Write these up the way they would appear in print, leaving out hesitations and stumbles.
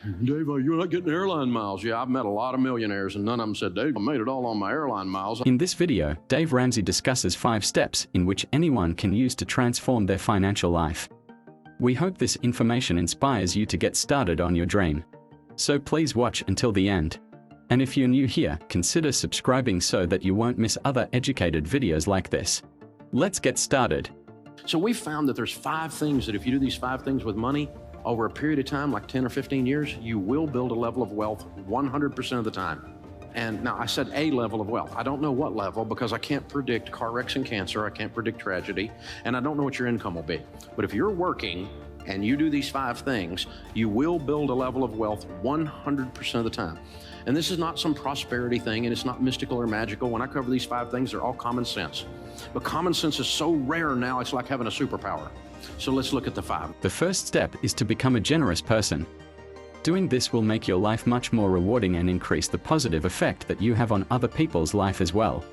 Dave, you're not getting airline miles. Yeah, I've met a lot of millionaires, and none of them said, Dave, I made it all on my airline miles. In this video, Dave Ramsey discusses 5 steps in which anyone can use to transform their financial life. We hope this information inspires you to get started on your dream. So please watch until the end. And if you're new here, consider subscribing so that you won't miss other educated videos like this. Let's get started. So we found that there's 5 things that if you do these 5 things with money, over a period of time, like 10 or 15 years, you will build a level of wealth 100% of the time. And now I said a level of wealth. I don't know what level because I can't predict car wrecks and cancer. I can't predict tragedy. And I don't know what your income will be. But if you're working and you do these 5 things, you will build a level of wealth 100% of the time. And this is not some prosperity thing, and it's not mystical or magical. When I cover these 5 things, they're all common sense. But common sense is so rare now, it's like having a superpower. So let's look at the 5. The first step is to become a generous person. Doing this will make your life much more rewarding and increase the positive effect that you have on other people's life as well.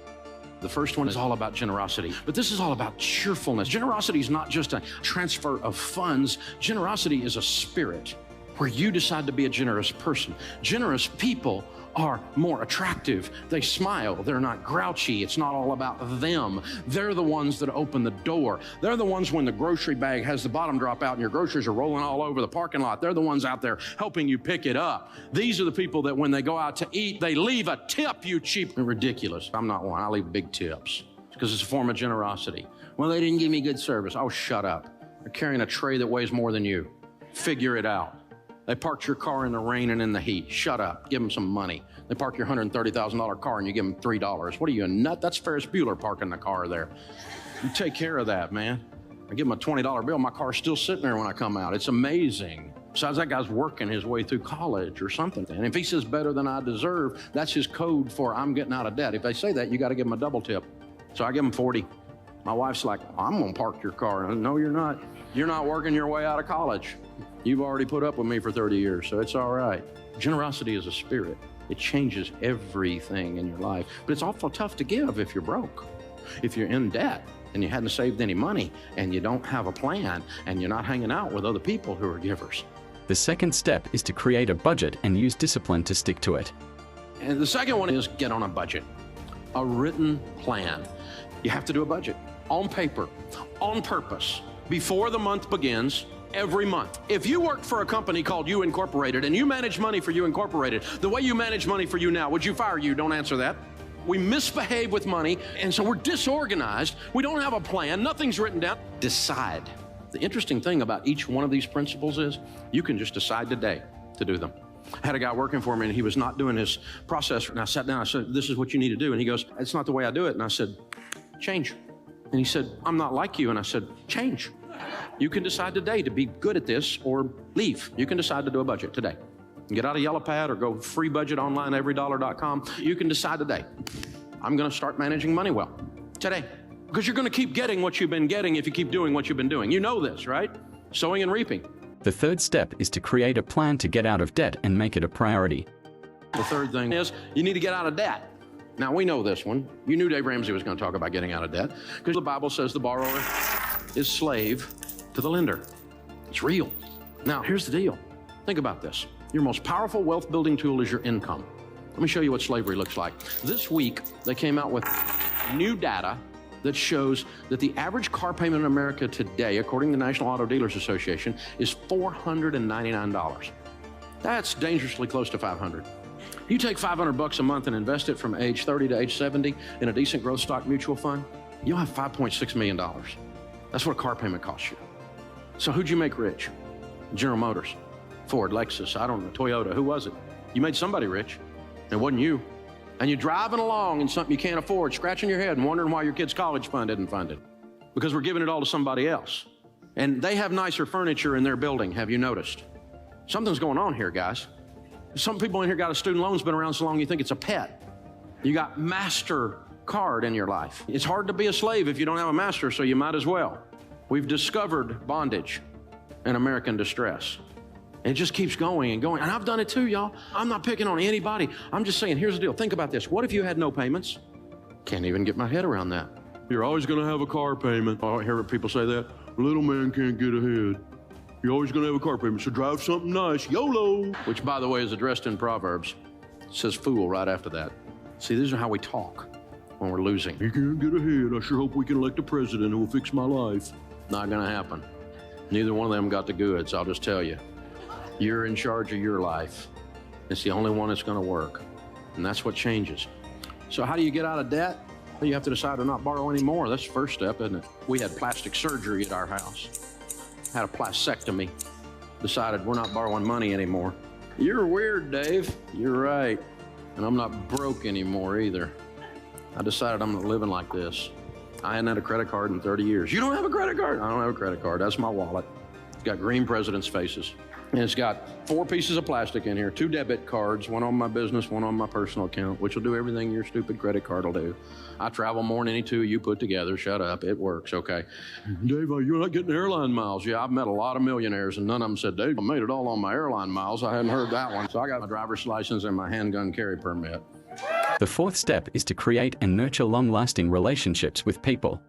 The first one is all about generosity, but this is all about cheerfulness. Generosity is not just a transfer of funds. Generosity is a spirit where you decide to be a generous person. Generous people are more attractive. They smile. They're not grouchy. It's not all about them. They're the ones that open the door. They're the ones when the grocery bag has the bottom drop out and your groceries are rolling all over the parking lot. They're the ones out there helping you pick it up. These are the people that when they go out to eat, they leave a tip, you cheap and ridiculous. I'm not one. I leave big tips because it's a form of generosity. Well, they didn't give me good service. Oh, shut up. They're carrying a tray that weighs more than you. Figure it out. They parked your car in the rain and in the heat. Shut up. Give them some money. They park your $130,000 car and you give them $3. What are you, a nut? That's Ferris Bueller parking the car there. You take care of that, man. I give them a $20 bill. My car's still sitting there when I come out. It's amazing. Besides, that guy's working his way through college or something. And if he says better than I deserve, that's his code for I'm getting out of debt. If they say that, you got to give them a double tip. So I give them 40. My wife's like, I'm going to park your car. No, you're not. You're not working your way out of college. You've already put up with me for 30 years, so it's all right. Generosity is a spirit. It changes everything in your life. But it's awful tough to give if you're broke. If you're in debt and you hadn't saved any money and you don't have a plan and you're not hanging out with other people who are givers. The second step is to create a budget and use discipline to stick to it. And the second one is get on a budget, a written plan. You have to do a budget on paper, on purpose, before the month begins. Every month. If you worked for a company called You Incorporated and you manage money for You Incorporated, the way you manage money for you now, would you fire you? Don't answer that. We misbehave with money, and so we're disorganized. We don't have a plan. Nothing's written down. Decide. The interesting thing about each one of these principles is you can just decide today to do them. I had a guy working for me, and he was not doing his process, and I sat down, I said, this is what you need to do. And he goes, it's not the way I do it. And I said, change. And he said, I'm not like you. And I said, change. You can decide today to be good at this or leave. You can decide to do a budget today. Get out a yellow pad or go free budget online, everydollar.com. You can decide today. I'm going to start managing money well today because you're going to keep getting what you've been getting if you keep doing what you've been doing. You know this, right? Sowing and reaping. The third step is to create a plan to get out of debt and make it a priority. The third thing is you need to get out of debt. Now, we know this one. You knew Dave Ramsey was going to talk about getting out of debt because the Bible says the borrower is slave to the lender. It's real. Now, here's the deal. Think about this. Your most powerful wealth building tool is your income. Let me show you what slavery looks like. This week, they came out with new data that shows that the average car payment in America today, according to the National Auto Dealers Association, is $499. That's dangerously close to $500. You take $500 a month and invest it from age 30 to age 70 in a decent growth stock mutual fund, you'll have $5.6 million. That's what a car payment costs you. So who'd you make rich? General Motors, Ford, Lexus, I don't know, Toyota, who was it? You made somebody rich. It wasn't you. And you're driving along in something you can't afford, scratching your head and wondering why your kid's college fund isn't funded. Because we're giving it all to somebody else. And they have nicer furniture in their building, have you noticed? Something's going on here, guys. Some people in here got a student loan's been around so long you think it's a pet. You got MasterCard in your life. It's hard to be a slave if you don't have a master, so you might as well. We've discovered bondage and American distress. And it just keeps going and going. And I've done it too, y'all. I'm not picking on anybody. I'm just saying, here's the deal. Think about this. What if you had no payments? Can't even get my head around that. You're always going to have a car payment. I hear people say that. Little man can't get ahead. You're always going to have a car payment, so drive something nice. YOLO. Which, by the way, is addressed in Proverbs. It says fool right after that. See, these are how we talk when we're losing. You can't get ahead. I sure hope we can elect a president who will fix my life. Not going to happen. Neither one of them got the goods, I'll just tell you. You're in charge of your life. It's the only one that's going to work. And that's what changes. So how do you get out of debt? Well, you have to decide to not borrow anymore. That's the first step, isn't it? We had plastic surgery at our house. Had a plastectomy. Decided we're not borrowing money anymore. You're weird, Dave. You're right. And I'm not broke anymore either. I decided I'm not living like this. I hadn't had a credit card in 30 years. You don't have a credit card? I don't have a credit card. That's my wallet. It's got green presidents' faces. And it's got 4 pieces of plastic in here, 2 debit cards, one on my business, one on my personal account, which will do everything your stupid credit card will do. I travel more than any 2 you put together. Shut up. It works, okay? Dave, you're not getting airline miles. Yeah, I've met a lot of millionaires, and none of them said, Dave, I made it all on my airline miles. I hadn't heard that one. So I got my driver's license and my handgun carry permit. The 4th step is to create and nurture long-lasting relationships with people.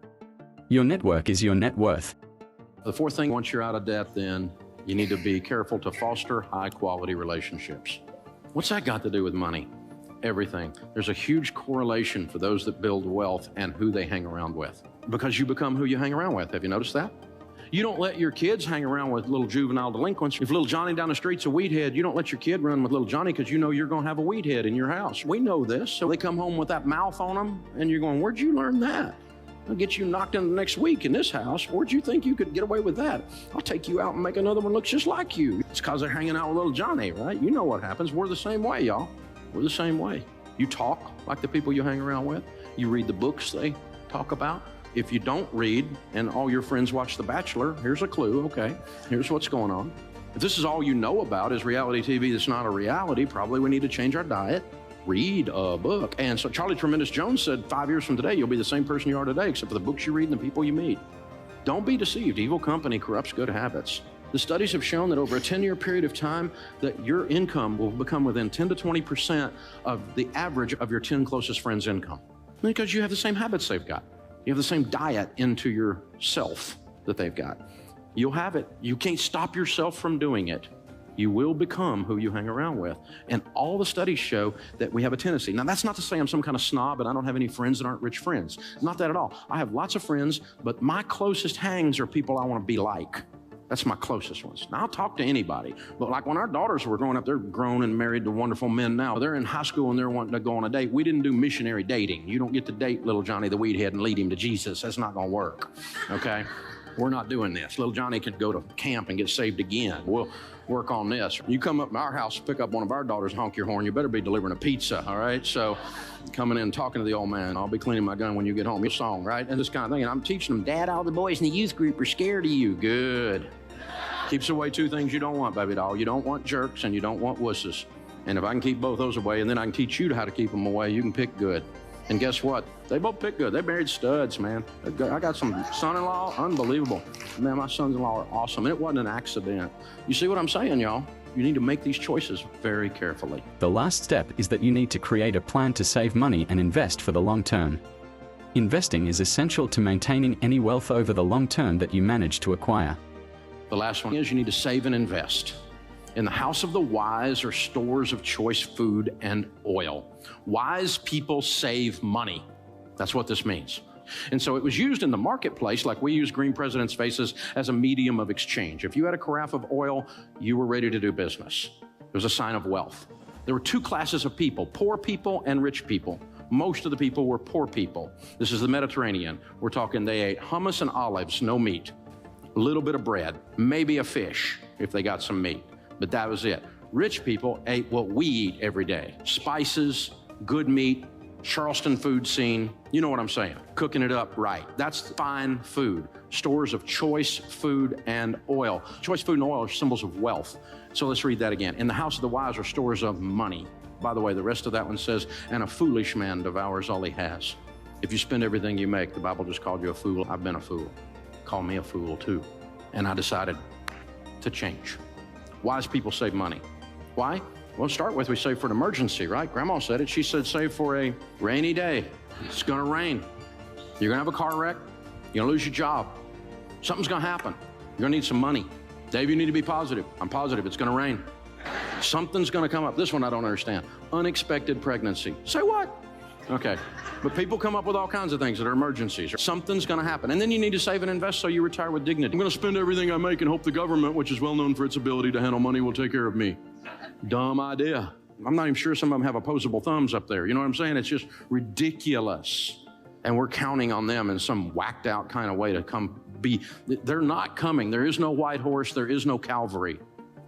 Your network is your net worth. The 4th thing, once you're out of debt, then you need to be careful to foster high-quality relationships. What's that got to do with money? Everything. There's a huge correlation for those that build wealth and who they hang around with. Because you become who you hang around with. Have you noticed that? You don't let your kids hang around with little juvenile delinquents. If little Johnny down the street's a weed head, you don't let your kid run with little Johnny because you know you're going to have a weed head in your house. We know this. So they come home with that mouth on them, and you're going, where'd you learn that? I'll get you knocked in the next week in this house. Where'd you think you could get away with that? I'll take you out and make another one look just like you. It's because they're hanging out with little Johnny, right? You know what happens. We're the same way, y'all. We're the same way. You talk like the people you hang around with. You read the books they talk about. If you don't read and all your friends watch The Bachelor, here's a clue, okay? Here's what's going on. If this is all you know about is reality TV that's not a reality, probably we need to change our diet. Read a book. And so Charlie Tremendous Jones said 5 years from today, you'll be the same person you are today, except for the books you read and the people you meet. Don't be deceived. Evil company corrupts good habits. The studies have shown that over a 10-year period of time, that your income will become within 10 to 20% of the average of your 10 closest friends' income. Because you have the same habits they've got. You have the same diet into yourself that they've got. You'll have it. You can't stop yourself from doing it. You will become who you hang around with. And all the studies show that we have a tendency. Now, that's not to say I'm some kind of snob and I don't have any friends that aren't rich friends. Not that at all. I have lots of friends, but my closest hangs are people I want to be like. That's my closest ones. Now, I'll talk to anybody. But like when our daughters were growing up, they're grown and married to wonderful men now. They're in high school and they're wanting to go on a date. We didn't do missionary dating. You don't get to date little Johnny the weed head and lead him to Jesus. That's not going to work, okay? We're not doing this. Little Johnny could go to camp and get saved again. We'll work on this. You come up to our house, pick up one of our daughters, honk your horn, you better be delivering a pizza, all right? So coming in, talking to the old man, I'll be cleaning my gun when you get home, your song, right? And this kind of thing. And I'm teaching them, Dad, all the boys in the youth group are scared of you. Good. Keeps away 2 things you don't want, baby doll. You don't want jerks and you don't want wusses. And if I can keep both those away and then I can teach you how to keep them away, you can pick good. And guess what? They both pick good. They married studs, man. I got some son-in-law, unbelievable. Man, my sons-in-law are awesome. And it wasn't an accident. You see what I'm saying, y'all? You need to make these choices very carefully. The last step is that you need to create a plan to save money and invest for the long term. Investing is essential to maintaining any wealth over the long term that you manage to acquire. The last one is you need to save and invest. In the house of the wise are stores of choice food and oil. Wise people save money. That's what this means. And so it was used in the marketplace, like we use green presidents' faces, as a medium of exchange. If you had a carafe of oil, you were ready to do business. It was a sign of wealth. There were 2 classes of people, poor people and rich people. Most of the people were poor people. This is the Mediterranean. We're talking they ate hummus and olives, no meat. A little bit of bread, maybe a fish if they got some meat, but that was it. Rich people ate what we eat every day. Spices, good meat, Charleston food scene. You know what I'm saying? Cooking it up right. That's fine food. Stores of choice food and oil. Choice food and oil are symbols of wealth. So let's read that again. In the house of the wise are stores of money. By the way, the rest of that one says, and a foolish man devours all he has. If you spend everything you make, the Bible just called you a fool. I've been a fool. Call me a fool too. And I decided to change. Wise people save money. Why? Well, to start with, we save for an emergency, right? Grandma said it. She said save for a rainy day. It's gonna rain. You're gonna have a car wreck. You're gonna lose your job. Something's gonna happen. You're gonna need some money. Dave, you need to be positive. I'm positive it's going to rain. Something's going to come up. This one I don't understand. Unexpected pregnancy. Say what? Okay. But people come up with all kinds of things that are emergencies. Something's going to happen. And then you need to save and invest so you retire with dignity. I'm going to spend everything I make and hope the government, which is well known for its ability to handle money, will take care of me. Dumb idea. I'm not even sure some of them have opposable thumbs up there. You know what I'm saying? It's just ridiculous. And we're counting on them in some whacked out kind of way to come be. They're not coming. There is no white horse. There is no Calvary.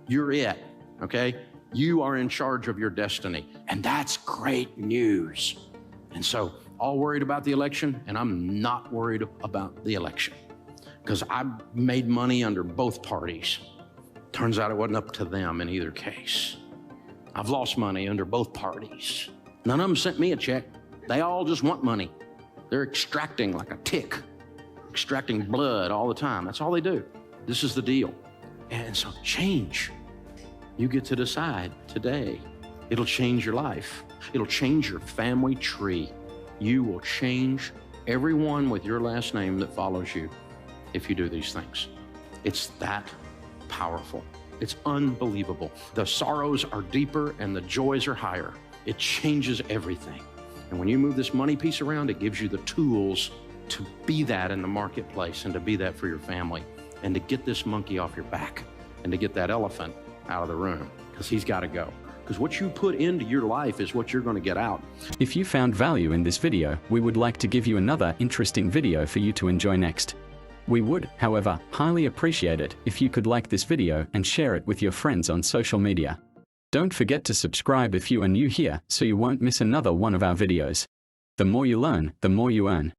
You're it, okay? You are in charge of your destiny. And that's great news. And so, all worried about the election, and I'm not worried about the election because I made money under both parties. Turns out it wasn't up to them in either case. I've lost money under both parties. None of them sent me a check. They all just want money. They're extracting like a tick, extracting blood all the time. That's all they do. This is the deal. And so change. You get to decide today. It'll change your life. It'll change your family tree. You will change everyone with your last name that follows you if you do these things. It's that powerful. It's unbelievable. The sorrows are deeper and the joys are higher. It changes everything. And when you move this money piece around, it gives you the tools to be that in the marketplace and to be that for your family and to get this monkey off your back and to get that elephant out of the room because he's got to go. Because what you put into your life is what you're going to get out. If you found value in this video, we would like to give you another interesting video for you to enjoy next. We would, however, highly appreciate it if you could like this video and share it with your friends on social media. Don't forget to subscribe if you are new here so you won't miss another one of our videos. The more you learn, the more you earn.